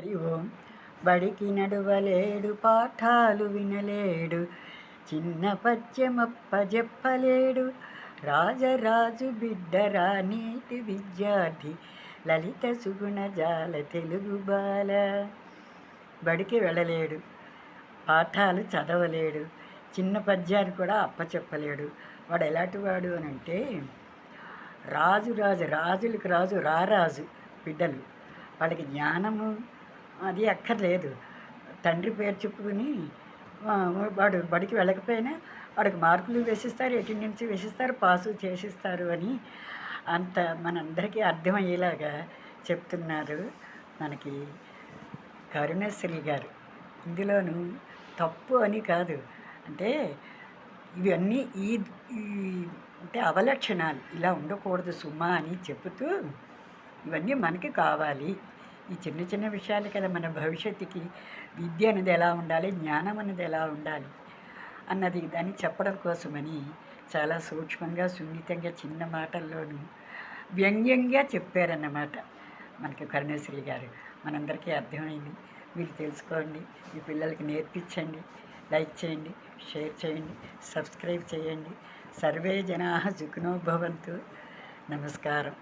హరి ఓం. బడికి నడువలేడు పాఠాలు వినలేడు, చిన్న పద్యమప్పజెప్పలేడు, రాజరాజు బిడ్డరా నీటి విద్యార్థి, లలిత సుగుణజాల తెలుగు బాల. బడికి వెళ్ళలేడు, పాఠాలు చదవలేడు, చిన్న పద్యాన్ని కూడా అప్పచెప్పలేడు. వాడు ఎలాంటి వాడు అని అంటే, రాజులకు రాజు రారాజు బిడ్డలు. వాళ్ళకి జ్ఞానము అది అక్కర్లేదు. తండ్రి పేరు చెప్పుకుని వాడు బడికి వెళ్ళకపోయినా వాడికి మార్కులు వేసిస్తారు, అటెండెన్స్ వేసిస్తారు, పాసు చేసిస్తారు అని అంత మనందరికీ అర్థమయ్యేలాగా చెప్తున్నారు మనకి కరుణశ్రీ గారు. ఇందులోనూ తప్పు అని కాదు, అంటే ఇవన్నీ ఈ అంటే అవలక్షణాలు, ఇలా ఉండకూడదు సుమా అని చెబుతూ ఇవన్నీ మనకి కావాలి. ఈ చిన్న చిన్న విషయాలు కదా మన భవిష్యత్తుకి విద్య అనేది ఎలా ఉండాలి, జ్ఞానం అనేది ఎలా ఉండాలి అన్నది దాన్ని చెప్పడం కోసమని చాలా సూక్ష్మంగా, సున్నితంగా, చిన్న మాటల్లోనూ వ్యంగ్యంగా చెప్పారన్నమాట మనకి కరుణశ్రీ గారు. మనందరికీ అర్థమైంది. మీరు తెలుసుకోండి, మీ పిల్లలకి నేర్పించండి, లైక్ చేయండి, షేర్ చేయండి, సబ్స్క్రైబ్ చేయండి. సర్వే జనాః సుఖినో భవంతు. నమస్కారం.